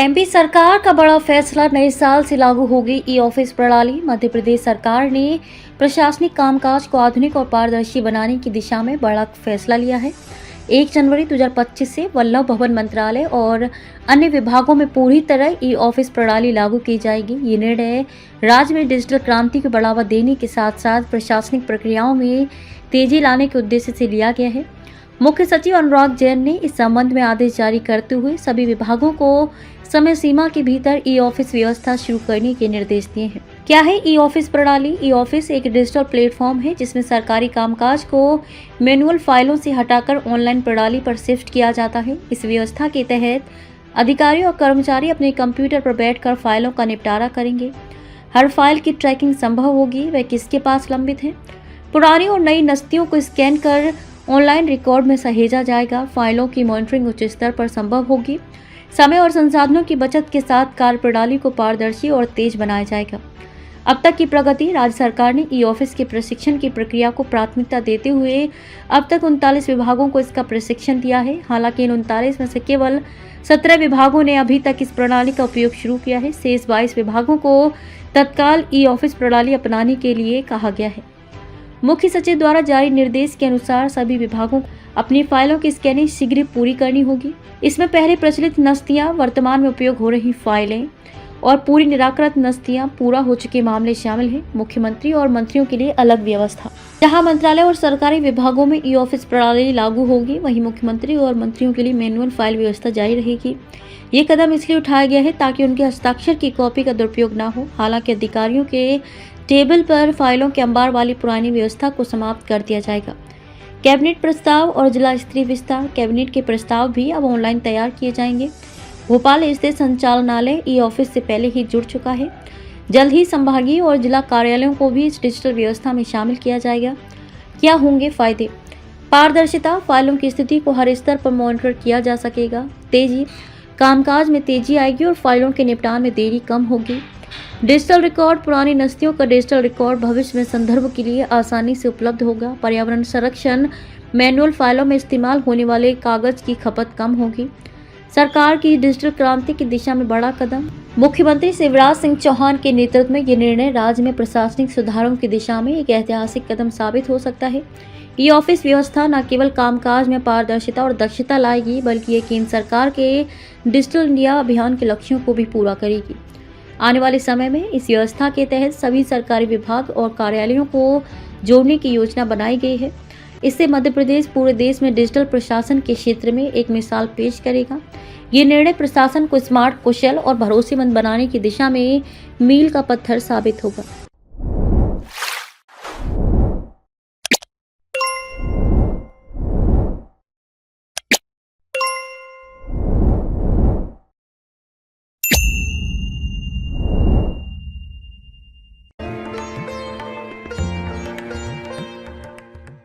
MP सरकार का बड़ा फैसला, नए साल से लागू होगी ई ऑफिस प्रणाली। मध्य प्रदेश सरकार ने प्रशासनिक कामकाज को आधुनिक और पारदर्शी बनाने की दिशा में बड़ा फैसला लिया है। 1 जनवरी 2025 से वल्लभ भवन मंत्रालय और अन्य विभागों में पूरी तरह ई ऑफिस प्रणाली लागू की जाएगी। ये निर्णय राज्य में डिजिटल क्रांति को बढ़ावा देने के साथ साथ प्रशासनिक प्रक्रियाओं में तेजी लाने के उद्देश्य से लिया गया है। मुख्य सचिव अनुराग जैन ने इस संबंध में आदेश जारी करते हुए सभी विभागों को समय सीमा के भीतर ई ऑफिस व्यवस्था शुरू करने के निर्देश दिए हैं। क्या है ई ऑफिस प्रणाली? ई ऑफिस एक डिजिटल प्लेटफॉर्म है जिसमें सरकारी कामकाज को मैनुअल फाइलों से हटाकर ऑनलाइन प्रणाली पर शिफ्ट किया जाता है। इस व्यवस्था के तहत अधिकारी और कर्मचारी अपने कंप्यूटर पर बैठकर फाइलों का निपटारा करेंगे। हर फाइल की ट्रैकिंग संभव होगी, वह किसके पास लंबित है। पुरानी और नई नस्तियों को स्कैन कर ऑनलाइन रिकॉर्ड में सहेजा जाएगा। फाइलों की मॉनिटरिंग उच्च स्तर पर संभव होगी। समय और संसाधनों की बचत के साथ कार्यप्रणाली को पारदर्शी और तेज बनाया जाएगा। अब तक की प्रगति, राज्य सरकार ने ई ऑफिस के प्रशिक्षण की प्रक्रिया को प्राथमिकता देते हुए अब तक 39 विभागों को इसका प्रशिक्षण दिया है। हालांकि इन 39 में से केवल 17 विभागों ने अभी तक इस प्रणाली का उपयोग शुरू किया है। शेष 22 विभागों को तत्काल ई ऑफिस प्रणाली अपनाने के लिए कहा गया है। मुख्य सचिव द्वारा जारी निर्देश के अनुसार सभी विभागों को अपनी फाइलों की स्कैनिंग शीघ्र पूरी करनी होगी। इसमें पहले प्रचलित नस्तियां, वर्तमान में उपयोग हो रही फाइलें और पूरी निराकृत नस्तियां, पूरा हो चुके मामले शामिल हैं। मुख्यमंत्री और मंत्रियों के लिए अलग व्यवस्था। जहां मंत्रालय और सरकारी विभागों में ई ऑफिस प्रणाली लागू होगी, वहीं मुख्यमंत्री और मंत्रियों के लिए मैनुअल फाइल व्यवस्था जारी रहेगी। ये कदम इसलिए उठाया गया है ताकि उनके हस्ताक्षर की कॉपी का दुरुपयोग न हो। हालांकि अधिकारियों के टेबल पर फाइलों के अंबार वाली पुरानी व्यवस्था को समाप्त कर दिया जाएगा। कैबिनेट प्रस्ताव और जिला स्तरीय विस्तार, कैबिनेट के प्रस्ताव भी अब ऑनलाइन तैयार किए जाएंगे। भोपाल स्थित संचालनालय ई ऑफिस से पहले ही जुड़ चुका है। जल्द ही संभागीय और जिला कार्यालयों को भी इस डिजिटल व्यवस्था में शामिल किया जाएगा। क्या होंगे फायदे? पारदर्शिता, फाइलों की स्थिति को हर स्तर पर मॉनिटर किया जा सकेगा। तेजी, कामकाज में तेजी आएगी और फाइलों के निपटान में देरी कम होगी। डिजिटल रिकॉर्ड, पुरानी नस्तियों का डिजिटल रिकॉर्ड भविष्य में संदर्भ के लिए आसानी से उपलब्ध होगा। पर्यावरण संरक्षण, मैनुअल फाइलों में इस्तेमाल होने वाले कागज की खपत कम होगी। सरकार की डिजिटल क्रांति की दिशा में बड़ा कदम। मुख्यमंत्री शिवराज सिंह चौहान के नेतृत्व में ये निर्णय राज्य में प्रशासनिक सुधारों की दिशा में एक ऐतिहासिक कदम साबित हो सकता है। ई ऑफिस व्यवस्था न केवल कामकाज में पारदर्शिता और दक्षता लाएगी, बल्कि ये केंद्र सरकार के डिजिटल इंडिया अभियान के लक्ष्यों को भी पूरा करेगी। आने वाले समय में इस व्यवस्था के तहत सभी सरकारी विभाग और कार्यालयों को जोड़ने की योजना बनाई गई है। इससे मध्य प्रदेश पूरे देश में डिजिटल प्रशासन के क्षेत्र में एक मिसाल पेश करेगा। ये निर्णय प्रशासन को स्मार्ट, कुशल और भरोसेमंद बनाने की दिशा में मील का पत्थर साबित होगा।